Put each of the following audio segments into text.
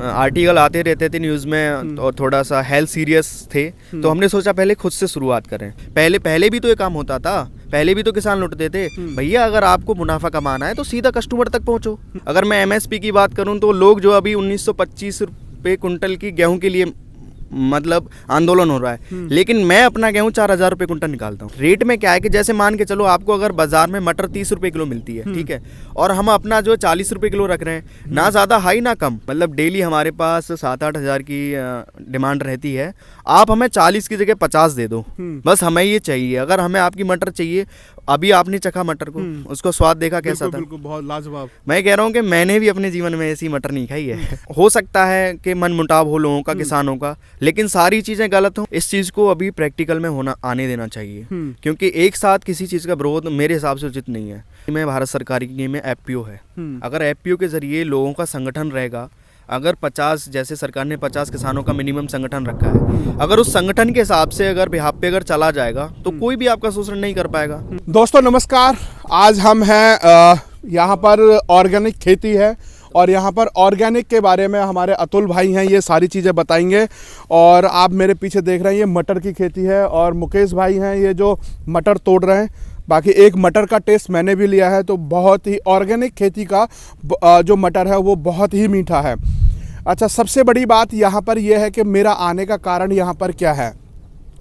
Article आते रहते थे न्यूज़ में और थोड़ा सा हेल्थ सीरियस थे, तो हमने सोचा पहले खुद से शुरुआत करें। पहले भी तो ये काम होता था, पहले भी तो किसान लुटते थे। भैया अगर आपको मुनाफा कमाना है तो सीधा कस्टमर तक पहुंचो। अगर मैं एमएसपी की बात करूं तो लोग जो अभी 1925 रुपये कुंटल की गेहूं के लिए मतलब आंदोलन हो रहा है, लेकिन मैं अपना गेहूं 4000 रुपये कुंटल निकालता हूँ। रेट में क्या है कि जैसे मान के चलो आपको अगर बाजार में मटर 30 रुपये किलो मिलती है, ठीक है, और हम अपना जो 40 रुपये किलो रख रहे हैं, ना ज़्यादा हाई ना कम, मतलब डेली हमारे पास 7-8 हज़ार की डिमांड रहती है। आप हमें 40 की जगह 50 दे दो, बस हमें ये चाहिए। अगर हमें आपकी मटर चाहिए, अभी आपने चखा मटर को, उसको स्वाद देखा कैसा था? बिल्कुल, बहुत लाजवाब। मैं कह रहा हूँ कि मैंने भी अपने जीवन में ऐसी मटर नहीं खाई है। हो सकता है कि मन मुटाव हो लोगों का, किसानों का, लेकिन सारी चीजें गलत हो। इस चीज को अभी प्रैक्टिकल में होना आने देना चाहिए, क्योंकि एक साथ किसी चीज का विरोध मेरे हिसाब से उचित नहीं है। मैं भारत सरकार की में एफपीओ है, अगर एफपीओ के जरिए लोगों का संगठन रहेगा, अगर 50 जैसे सरकार ने 50 किसानों का मिनिमम संगठन रखा है, अगर उस संगठन के हिसाब से अगर बिहाफ पे अगर चला जाएगा तो कोई भी आपका शोषण नहीं कर पाएगा। दोस्तों नमस्कार, आज हम हैं यहाँ पर ऑर्गेनिक खेती है और यहाँ पर ऑर्गेनिक के बारे में हमारे अतुल भाई हैं, ये सारी चीज़ें बताएंगे। और आप मेरे पीछे देख रहे हैं ये मटर की खेती है और मुकेश भाई हैं ये जो मटर तोड़ रहे हैं। बाकी एक मटर का टेस्ट मैंने भी लिया है, तो बहुत ही ऑर्गेनिक खेती का जो मटर है वो बहुत ही मीठा है। अच्छा, सबसे बड़ी बात यहाँ पर यह है कि मेरा आने का कारण यहाँ पर क्या है।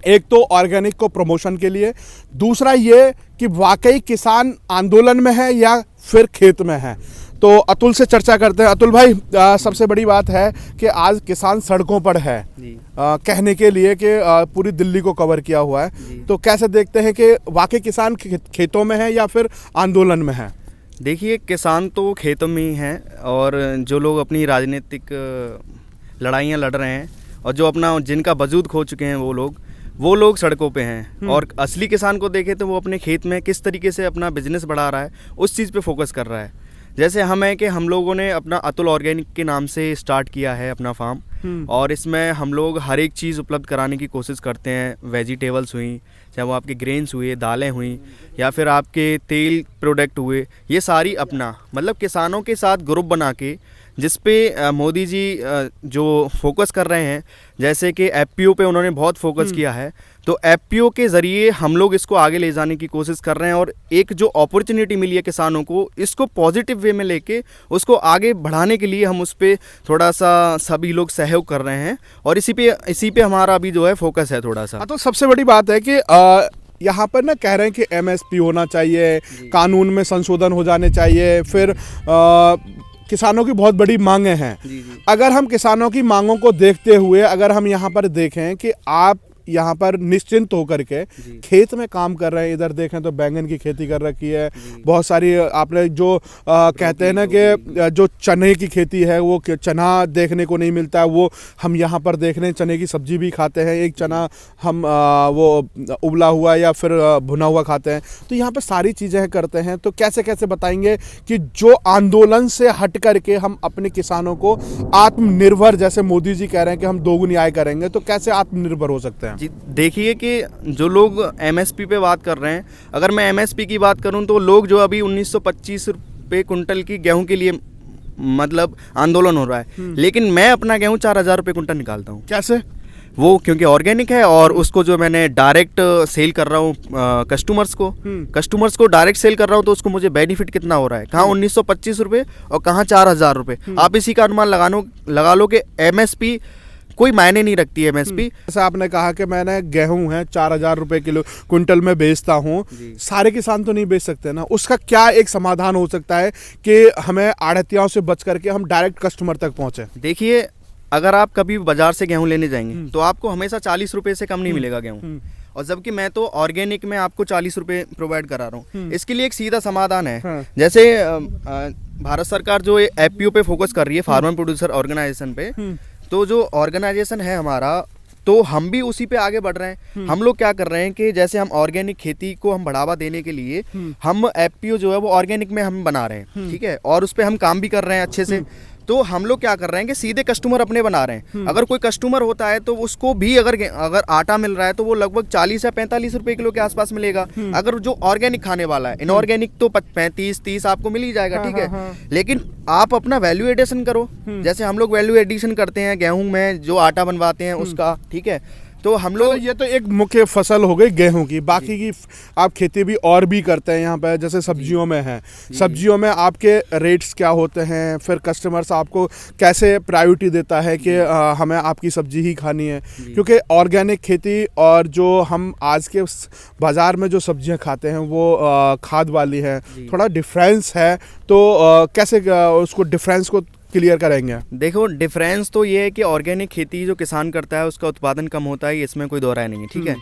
एक तो ऑर्गेनिक को प्रमोशन के लिए, दूसरा ये कि वाकई किसान आंदोलन में है या फिर खेत में है। तो अतुल से चर्चा करते हैं। अतुल भाई, सबसे बड़ी बात है कि आज किसान सड़कों पर है, कहने के लिए कि पूरी दिल्ली को कवर किया हुआ है, तो कैसे देखते हैं कि वाकई किसान खेतों में है या फिर आंदोलन में है? देखिए, किसान तो खेतों में ही हैं, और जो लोग अपनी राजनीतिक लड़ाइयाँ लड़ रहे हैं और जो अपना जिनका वजूद खो चुके हैं वो लोग सड़कों पे हैं। और असली किसान को देखें तो वो अपने खेत में किस तरीके से अपना बिजनेस बढ़ा रहा है, उस चीज़ पे फोकस कर रहा है। जैसे हम है कि हम लोगों ने अपना अतुल ऑर्गेनिक के नाम से स्टार्ट किया है अपना फार्म, और इसमें हम लोग हर एक चीज़ उपलब्ध कराने की कोशिश करते हैं। वेजिटेबल्स हुई, चाहे वो आपके ग्रेन्स हुए, दालें हुई, या फिर आपके तेल प्रोडक्ट हुए, ये सारी अपना मतलब किसानों के साथ ग्रुप बना के, जिस पे मोदी जी जो फोकस कर रहे हैं, जैसे कि एफपीओ पे उन्होंने बहुत फोकस किया है, तो एफपीओ के ज़रिए हम लोग इसको आगे ले जाने की कोशिश कर रहे हैं। और एक जो अपॉर्चुनिटी मिली है किसानों को, इसको पॉजिटिव वे में लेके उसको आगे बढ़ाने के लिए हम उस पर थोड़ा सा सभी लोग सहयोग कर रहे हैं, और इसी पे हमारा अभी जो है फोकस है थोड़ा सा। तो सबसे बड़ी बात है कि यहाँ पर ना कह रहे हैं कि एमएसपी होना चाहिए, कानून में संशोधन हो जाने चाहिए, फिर किसानों की बहुत बड़ी मांगें हैं। अगर हम किसानों की मांगों को देखते हुए अगर हम यहाँ पर देखें कि आप यहाँ पर निश्चिंत होकर के खेत में काम कर रहे हैं, इधर देखें तो बैंगन की खेती कर रखी है, बहुत सारी आपने जो कहते हैं ना कि जो चने की खेती है, वो चना देखने को नहीं मिलता है, वो हम यहाँ पर देख रहे हैं। चने की सब्जी भी खाते हैं, एक चना हम वो उबला हुआ या फिर भुना हुआ खाते हैं। तो यहाँ पर सारी चीज़ें करते हैं। तो कैसे कैसे बताएंगे कि जो आंदोलन से हट करके हम अपने किसानों को आत्मनिर्भर, जैसे मोदी जी कह रहे हैं कि हम दोगुनी आय करेंगे, तो कैसे आत्मनिर्भर हो सकते हैं? जी, देखिए कि जो लोग एमएसपी पे बात कर रहे हैं, अगर मैं एमएसपी की बात करूं तो लोग जो अभी 1925 रुपये कुंटल की गेहूं के लिए मतलब आंदोलन हो रहा है, लेकिन मैं अपना गेहूं 4000 रुपये कुंटल निकालता हूं। कैसे? वो क्योंकि ऑर्गेनिक है, और उसको जो मैंने डायरेक्ट सेल कर रहा हूँ कस्टमर्स को डायरेक्ट सेल कर रहा हूँ, तो उसको मुझे बेनिफिट कितना हो रहा है, कहाँ 1925 रुपये और कहाँ 4000 रुपये। आप इसी का अनुमान लगा लो कि एमएसपी कोई मायने नहीं रखती है एमएसपी। जैसे आपने कहा कि मैंने गेहूं है 4000 रुपये किलो कुंटल में बेचता हूं, सारे किसान तो नहीं बेच सकते ना। उसका क्या एक समाधान हो सकता है कि हमें आढ़तियों से बच करके हम डायरेक्ट कस्टमर तक पहुंचे? देखिए, अगर आप कभी बाजार से गेहूं लेने जाएंगे तो आपको हमेशा 40 रुपये से कम नहीं मिलेगा गेहूं, और जबकि मैं तो ऑर्गेनिक में आपको 40 रुपये प्रोवाइड करा रहा हूँ। इसके लिए एक सीधा समाधान है। जैसे भारत सरकार जो एफपीओ पे फोकस कर रही है, फार्मर प्रोड्यूसर ऑर्गेनाइजेशन पे, तो जो ऑर्गेनाइजेशन है हमारा, तो हम भी उसी पे आगे बढ़ रहे हैं। हम लोग क्या कर रहे हैं कि जैसे हम ऑर्गेनिक खेती को हम बढ़ावा देने के लिए हम एफपीओ जो है वो ऑर्गेनिक में हम बना रहे हैं, ठीक है, और उस पर हम काम भी कर रहे हैं अच्छे से। तो हम लोग क्या कर रहे हैं कि सीधे कस्टमर अपने बना रहे हैं। अगर कोई कस्टमर होता है तो उसको भी अगर आटा मिल रहा है तो वो लगभग 40 या 45 रुपए किलो के आसपास मिलेगा। अगर जो ऑर्गेनिक खाने वाला है, इनऑर्गेनिक तो 35-30 आपको मिल ही जाएगा, ठीक है। लेकिन आप अपना वैल्यू एडिशन करो, जैसे हम लोग वैल्यू एडिशन करते हैं गेहूं में जो आटा बनवाते हैं उसका, ठीक है। तो हम लोग ये तो एक मुख्य फसल हो गई गेहूं की, बाकी की आप खेती भी और भी करते हैं यहाँ पे, जैसे सब्जियों में है। सब्जियों में आपके रेट्स क्या होते हैं, फिर कस्टमर्स आपको कैसे प्रायोरिटी देता है कि हमें आपकी सब्जी ही खानी है? क्योंकि ऑर्गेनिक खेती और जो हम आज के बाज़ार में जो सब्जियां खाते हैं वो खाद वाली है, थोड़ा डिफरेंस है। तो कैसे उसको डिफरेंस को क्लियर करेंगे? देखो, डिफरेंस तो ये है कि ऑर्गेनिक खेती जो किसान करता है उसका उत्पादन कम होता है, इसमें कोई दो राय नहीं है, ठीक है।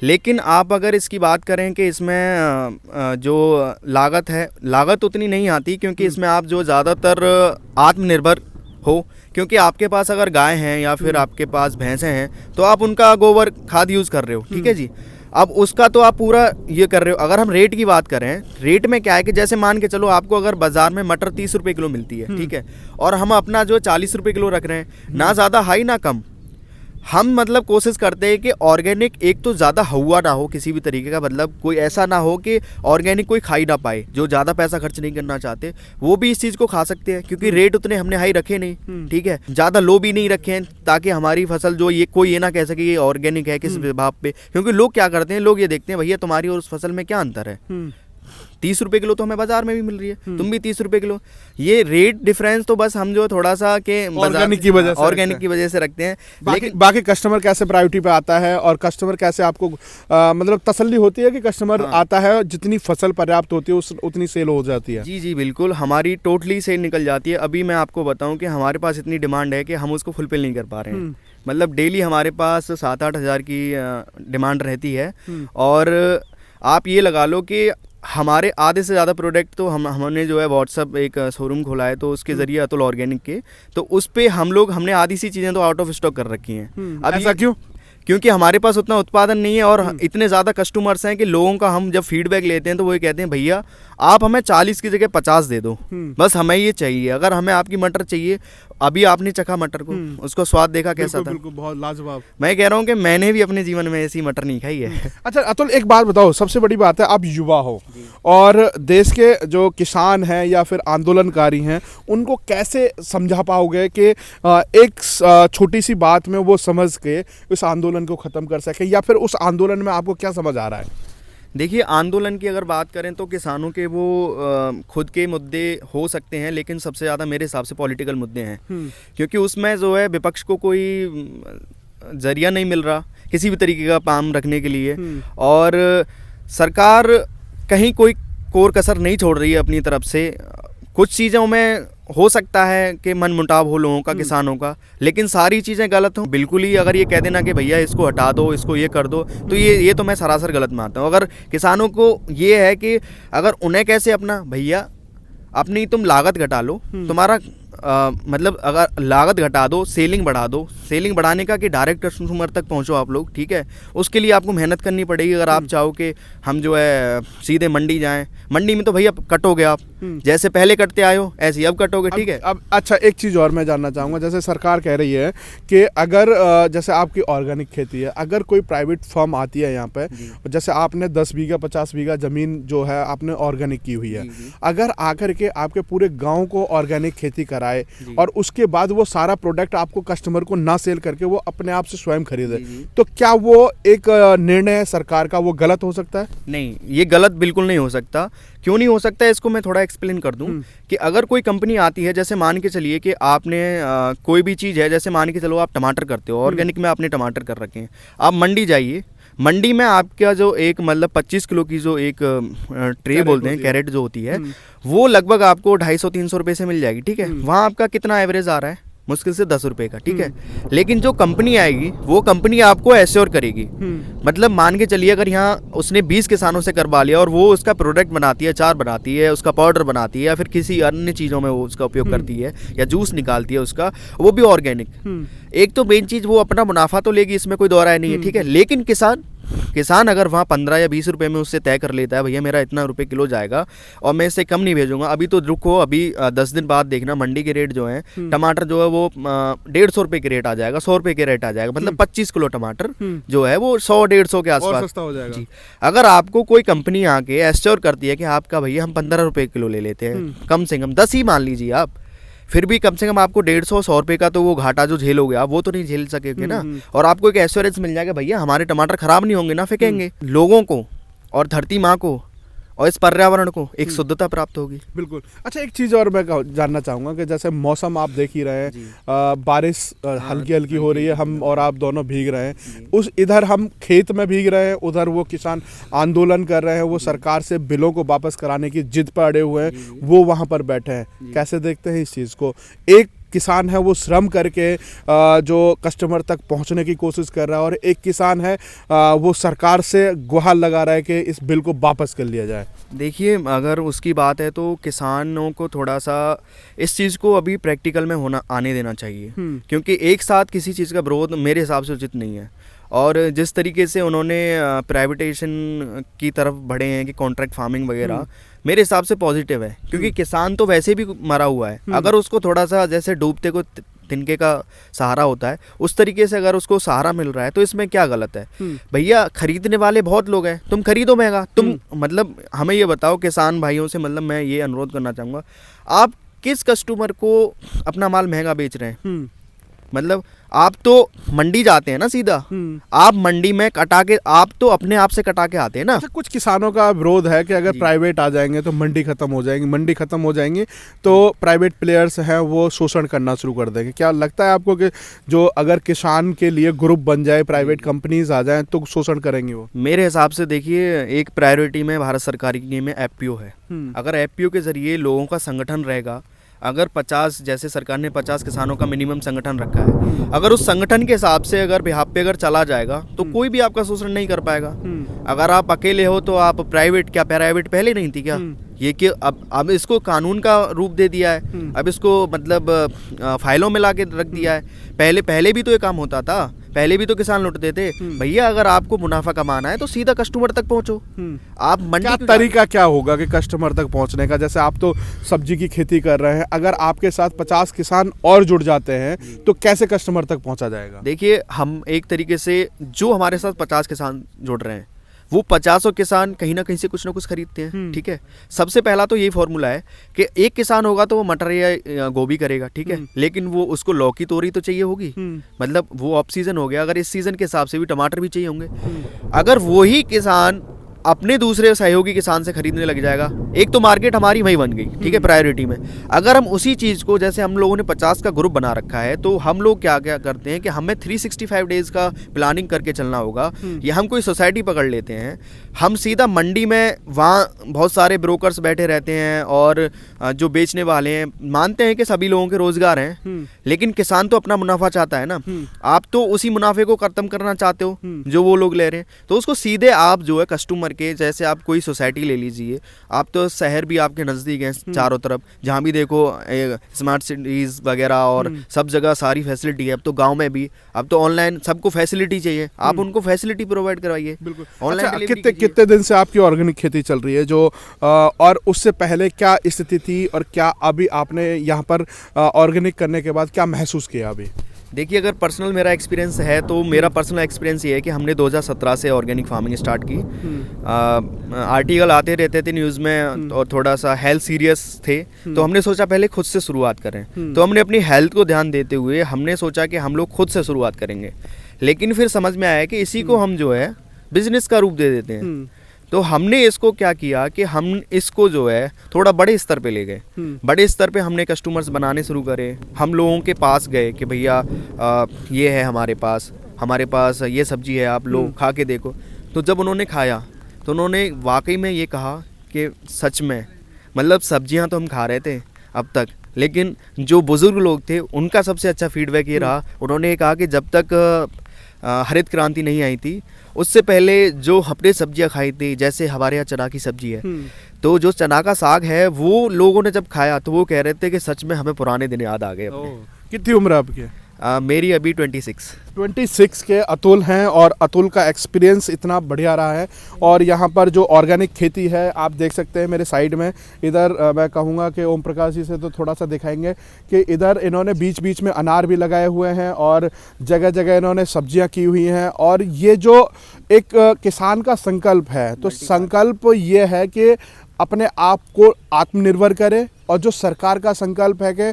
लेकिन आप अगर इसकी बात करें कि इसमें जो लागत है, लागत उतनी नहीं आती, क्योंकि इसमें आप जो ज़्यादातर आत्मनिर्भर हो, क्योंकि आपके पास अगर गाय हैं या फिर आपके पास भैंसें हैं तो आप उनका गोबर खाद यूज़ कर रहे हो, ठीक है जी। अब उसका तो आप पूरा ये कर रहे हो। अगर हम रेट की बात करें, रेट में क्या है कि जैसे मान के चलो आपको अगर बाजार में मटर 30 रुपए किलो मिलती है, ठीक है, और हम अपना जो 40 रुपए किलो रख रहे हैं, ना ज़्यादा हाई ना कम, हम मतलब कोशिश करते हैं कि ऑर्गेनिक एक तो ज़्यादा हुआ ना हो किसी भी तरीके का, मतलब कोई ऐसा ना हो कि ऑर्गेनिक कोई खा ही ना पाए। जो ज़्यादा पैसा खर्च नहीं करना चाहते वो भी इस चीज़ को खा सकते हैं, क्योंकि रेट उतने हमने हाई रखे नहीं, ठीक है, ज़्यादा लो भी नहीं रखे हैं, ताकि हमारी फसल जो ये कोई ये ना कह सके ये ऑर्गेनिक है किस भाव पे। क्योंकि लोग क्या करते हैं, लोग ये देखते हैं भैया तुम्हारी और उस फसल में क्या अंतर है, 30 रुपए किलो तो हमें बाजार में भी मिल रही है, तुम भी 30 रुपए किलो। ये रेट डिफरेंस तो बस हम जो थोड़ा सा के ऑर्गेनिक की वजह से रखते हैं। लेकिन बाकी कस्टमर कैसे प्रायोरिटी पे आता है और कस्टमर कैसे आपको मतलब तसल्ली होती है कि कस्टमर आता है, जितनी फसल पर्याप्त होती है उतनी सेल हो जाती है? जी बिल्कुल, हमारी टोटली सेल निकल जाती है। अभी मैं आपको बताऊं कि हमारे पास इतनी डिमांड है कि हम उसको फुलफिल नहीं कर पा रहे हैं। मतलब डेली हमारे पास 7-8 हज़ार की डिमांड रहती है, और आप ये लगा लो कि हमारे आधे से ज़्यादा प्रोडक्ट तो हमने जो है व्हाट्सअप एक शोरूम खोला है, तो उसके ज़रिए अतुल ऑर्गेनिक के, तो उस पे हमने आधी सी चीज़ें तो आउट ऑफ स्टॉक कर रखी हैं। अब ऐसा क्यों? क्योंकि हमारे पास उतना उत्पादन नहीं है, और इतने ज़्यादा कस्टमर्स हैं कि लोगों का हम जब फीडबैक लेते हैं तो वो ये कहते हैं भैया आप हमें 40 की जगह 50 दे दो, बस हमें ये चाहिए। अगर हमें आपकी मटर चाहिए, अभी आपने चखा मटर को, उसको स्वाद देखा कैसा था? बिल्कुल, बहुत लाजवाब। मैं कह रहा हूँ कि मैंने भी अपने जीवन में ऐसी मटर नहीं खाई है। अच्छा अतुल, एक बात बताओ, सबसे बड़ी बात है आप युवा हो और देश के जो किसान हैं या फिर आंदोलनकारी हैं, उनको कैसे समझा पाओगे कि एक छोटी सी बात में वो समझ के उस आंदोलन को ख़त्म कर सके, या फिर उस आंदोलन में आपको क्या समझ आ रहा है? देखिए, आंदोलन की अगर बात करें तो किसानों के वो खुद के मुद्दे हो सकते हैं, लेकिन सबसे ज़्यादा मेरे हिसाब से पॉलिटिकल मुद्दे हैं, क्योंकि उसमें जो है विपक्ष को कोई जरिया नहीं मिल रहा किसी भी तरीके का काम रखने के लिए, और सरकार कहीं कोई कोर कसर नहीं छोड़ रही है अपनी तरफ से। कुछ चीज़ों में हो सकता है कि मन मुटाव हो लोगों का, किसानों का, लेकिन सारी चीज़ें गलत हों बिल्कुल ही। अगर ये कह देना कि भैया इसको हटा दो, इसको ये कर दो, तो ये तो मैं सरासर गलत मानता हूँ। अगर किसानों को ये है कि अगर उन्हें कैसे अपना भैया अपनी तुम लागत घटा लो, तुम्हारा मतलब अगर लागत घटा दो, सेलिंग बढ़ा दो, सेलिंग बढ़ाने का कि डायरेक्ट कंज्यूमर तक पहुंचो आप लोग, ठीक है, उसके लिए आपको मेहनत करनी पड़ेगी। अगर आप चाहो कि हम जो है सीधे मंडी जाएं, मंडी में तो भैया कटोगे आप, जैसे पहले कटते आए हो ऐसे ही अब कटोगे, ठीक है। अब अच्छा, एक चीज़ और मैं जानना चाहूँगा, जैसे सरकार कह रही है कि अगर जैसे आपकी ऑर्गेनिक खेती है, अगर कोई प्राइवेट फर्म आती है यहाँ पे, जैसे आपने 10 बीघा 50 बीघा ज़मीन जो है आपने ऑर्गेनिक की हुई है, अगर आकर के आपके पूरे गाँव को ऑर्गेनिक खेती कराए और उसके बाद वो सारा प्रोडक्ट आपको कस्टमर को ना सेल करके वो अपने आप से स्वयं खरीदे, तो क्या वो एक निर्णय सरकार का वो गलत हो सकता है? नहीं, ये गलत बिल्कुल नहीं हो सकता। क्यों नहीं हो सकता, इसको मैं थोड़ा एक्सप्लेन कर दूं कि अगर कोई कंपनी आती है, जैसे मान के चलिए कि आपने कोई भी चीज़ है, जैसे मान के चलो आप टमाटर करते हो, ऑर्गेनिक में आपने टमाटर कर रखे हैं, आप मंडी जाइए, मंडी में आपका जो एक मतलब 25 किलो की जो एक ट्रे बोलते हैं, कैरेट जो होती है, वो लगभग आपको 250-300 रुपये से मिल जाएगी, ठीक है। वहाँ आपका कितना एवरेज आ रहा है? मुश्किल से 10 रुपये का, ठीक है। लेकिन जो कंपनी आएगी वो कंपनी आपको एश्योर करेगी, मतलब मान के चलिए अगर यहाँ उसने 20 किसानों से करवा लिया और वो उसका प्रोडक्ट बनाती है, अचार बनाती है, उसका पाउडर बनाती है, या फिर किसी अन्य चीज़ों में वो उसका उपयोग करती है, या जूस निकालती है उसका, वो भी ऑर्गेनिक। एक तो मेन चीज़ वो अपना मुनाफा तो लेगी, इसमें कोई दो राय नहीं है, ठीक है। लेकिन किसान किसान अगर वहाँ 15 या 20 रुपए में उससे तय कर लेता है भैया मेरा इतना रुपए किलो जाएगा और मैं इससे कम नहीं भेजूंगा, अभी तो रुको, अभी 10 दिन बाद देखना मंडी के रेट जो है टमाटर जो है वो 150 रुपए के रेट आ जाएगा, 100 रुपए के रेट आ जाएगा, मतलब 25 किलो टमाटर जो है वो 100-150 के और आसपास सस्ता हो जाएगा। जी। अगर आपको कोई कंपनी आके एश्योर करती है कि आपका भैया हम 15 रुपए किलो ले लेते हैं, कम से कम 10 ही मान लीजिए आप, फिर भी कम से कम आपको 150-100 रुपए का तो वो घाटा जो झेलोगे आप वो तो नहीं झेल सकेंगे ना। और आपको एक एश्योरेंस मिल जाएगा भैया हमारे टमाटर खराब नहीं होंगे ना फेंकेंगे। लोगों को और धरती माँ को और इस पर्यावरण को एक शुद्धता प्राप्त होगी। बिल्कुल। अच्छा, एक चीज़ और मैं जानना चाहूँगा कि जैसे मौसम आप देख ही रहे हैं, बारिश हल्की हल्की हो रही है, हम और आप दोनों भीग रहे हैं, उस इधर हम खेत में भीग रहे हैं, उधर वो किसान आंदोलन कर रहे हैं, वो सरकार से बिलों को वापस कराने की जिद पर अड़े हुए हैं, वो वहाँ पर बैठे हैं। कैसे देखते हैं इस चीज़ को? एक किसान है वो श्रम करके जो कस्टमर तक पहुंचने की कोशिश कर रहा है, और एक किसान है वो सरकार से गुहार लगा रहा है कि इस बिल को वापस कर लिया जाए। देखिए, अगर उसकी बात है तो किसानों को थोड़ा सा इस चीज़ को अभी प्रैक्टिकल में होना आने देना चाहिए, क्योंकि एक साथ किसी चीज़ का विरोध मेरे हिसाब से उचित नहीं है। और जिस तरीके से उन्होंने प्राइवेटाइजेशन की तरफ बढ़े हैं कि कॉन्ट्रैक्ट फार्मिंग वगैरह, मेरे हिसाब से पॉजिटिव है, क्योंकि किसान तो वैसे भी मरा हुआ है। अगर उसको थोड़ा सा जैसे डूबते को तिनके का सहारा होता है, उस तरीके से अगर उसको सहारा मिल रहा है तो इसमें क्या गलत है? भैया खरीदने वाले बहुत लोग हैं, तुम खरीदो महंगा। तुम मतलब हमें ये बताओ किसान भाइयों से, मतलब मैं ये अनुरोध करना चाहूँगा, आप किस कस्टमर को अपना माल महंगा बेच रहे हैं? मतलब आप तो मंडी जाते हैं ना सीधा, आप मंडी में कटा के, आप तो अपने आप से कटा के आते हैं ना। अच्छा, कुछ किसानों का विरोध है कि अगर प्राइवेट आ जाएंगे तो मंडी खत्म हो जाएंगी, मंडी खत्म हो जाएंगी तो प्राइवेट प्लेयर्स हैं वो शोषण करना शुरू कर देंगे। क्या लगता है आपको कि जो अगर किसान के लिए ग्रुप बन जाए, प्राइवेट कंपनीज आ जाएं तो शोषण करेंगे वो? मेरे हिसाब से देखिए, एक प्रायोरिटी में भारत सरकार की में एफपीओ है। अगर एफपीओ के जरिए लोगों का संगठन रहेगा, अगर 50, जैसे सरकार ने 50 किसानों का मिनिमम संगठन रखा है, अगर उस संगठन के हिसाब से अगर बिहाफ पे अगर चला जाएगा तो कोई भी आपका शोषण नहीं कर पाएगा। अगर आप अकेले हो तो आप प्राइवेट, क्या प्राइवेट पहले नहीं थी क्या? ये कि अब इसको कानून का रूप दे दिया है, अब इसको मतलब फाइलों में ला के रख दिया है। पहले भी तो ये काम होता था, पहले भी तो किसान लुटते थे। भैया अगर आपको मुनाफा कमाना है तो सीधा कस्टमर तक पहुंचो। आप मंडी क्या तरीका क्या होगा कि कस्टमर तक पहुंचने का? जैसे आप तो सब्जी की खेती कर रहे हैं, अगर आपके साथ 50 किसान और जुड़ जाते हैं तो कैसे कस्टमर तक पहुंचा जाएगा? देखिए, हम एक तरीके से जो हमारे साथ 50 किसान जुड़ रहे हैं, वो 50 किसान कहीं ना कहीं से कुछ ना कुछ खरीदते हैं। ठीक है, सबसे पहला तो यही फॉर्मूला है कि एक किसान होगा तो वो मटर या गोभी करेगा, ठीक है, लेकिन वो उसको लौकी तोरी तो चाहिए होगी, मतलब वो ऑफ सीजन हो गया, अगर इस सीजन के हिसाब से भी टमाटर भी चाहिए होंगे। अगर वही किसान अपने दूसरे सहयोगी किसान से खरीदने लग जाएगा, एक तो मार्केट हमारी वही बन गई, ठीक है, प्रायोरिटी में। अगर हम उसी चीज़ को, जैसे हम लोगों ने 50 का ग्रुप बना रखा है, तो हम लोग क्या क्या करते हैं कि हमें 365 डेज का प्लानिंग करके चलना होगा, या हम कोई सोसाइटी पकड़ लेते हैं, हम सीधा मंडी में, वहाँ बहुत सारे ब्रोकर्स बैठे रहते हैं और जो बेचने वाले हैं, मानते हैं कि सभी लोगों के रोजगार हैं, लेकिन किसान तो अपना मुनाफा चाहता है ना। आप तो उसी मुनाफे को खत्म करना चाहते हो जो वो लोग ले रहे हैं, तो उसको सीधे आप जो है कस्टमर के, जैसे आप कोई सोसाइटी ले लीजिए, आप तो शहर भी आपके नज़दीक हैं चारों तरफ, जहाँ भी देखो स्मार्ट सिटीज़ वगैरह और सब जगह सारी फैसिलिटी है। अब तो गांव में भी, अब तो ऑनलाइन सबको फैसिलिटी चाहिए, आप उनको फैसिलिटी प्रोवाइड करवाइए। ऑनलाइन कितने दिन से आपकी ऑर्गेनिक खेती चल रही है जो और उससे पहले क्या स्थिति थी और क्या अभी आपने यहाँ पर ऑर्गेनिक करने के बाद क्या महसूस किया अभी? देखिए, अगर पर्सनल मेरा एक्सपीरियंस है तो मेरा पर्सनल एक्सपीरियंस ये है कि हमने 2017 से ऑर्गेनिक फार्मिंग स्टार्ट की। आर्टिकल आते रहते थे न्यूज़ में और थोड़ा सा हेल्थ सीरियस थे, तो हमने सोचा पहले खुद से शुरुआत करें। तो हमने अपनी हेल्थ को ध्यान देते हुए हमने सोचा कि हम लोग खुद से शुरुआत करेंगे, लेकिन फिर समझ में आया कि इसी को हम जो है बिजनेस का रूप दे देते हैं। तो हमने इसको क्या किया कि हम इसको जो है थोड़ा बड़े स्तर पे ले गए। बड़े स्तर पे हमने कस्टमर्स बनाने शुरू करे, हम लोगों के पास गए कि भैया ये है हमारे पास ये सब्जी है, आप लोग खा के देखो। तो जब उन्होंने खाया तो उन्होंने वाकई में ये कहा कि सच में, मतलब सब्जियां तो हम खा रहे थे अब तक, लेकिन जो बुज़ुर्ग लोग थे उनका सबसे अच्छा फीडबैक ये रहा, उन्होंने कहा कि जब तक हरित क्रांति नहीं आई थी उससे पहले जो हमने सब्जियां खाई थी, जैसे हमारे यहाँ चना की सब्जी है, तो जो चना का साग है वो लोगों ने जब खाया तो वो कह रहे थे कि सच में हमें पुराने दिन याद आ गए अपने। कितनी उम्र आपकी है? मेरी अभी 26। 26 के अतुल हैं और अतुल का एक्सपीरियंस इतना बढ़िया रहा है। और यहाँ पर जो ऑर्गेनिक खेती है आप देख सकते हैं मेरे साइड में इधर मैं कहूँगा कि ओम प्रकाश जी से तो थोड़ा सा दिखाएंगे कि इधर इन्होंने बीच बीच में अनार भी लगाए हुए हैं और जगह जगह इन्होंने सब्जियाँ की हुई हैं। और ये जो एक किसान का संकल्प है तो संकल्प ये है कि अपने आप को आत्मनिर्भर करे और जो सरकार का संकल्प है कि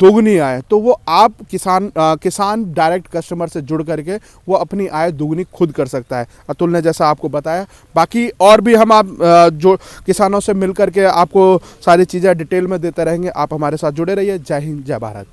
दोगुनी आय, तो वो आप किसान डायरेक्ट कस्टमर से जुड़ करके वो अपनी आय दोगुनी खुद कर सकता है। अतुल ने जैसा आपको बताया, बाकी और भी हम आप जो किसानों से मिल करके आपको सारी चीज़ें डिटेल में देते रहेंगे। आप हमारे साथ जुड़े रहिए। जय हिंद, जय भारत।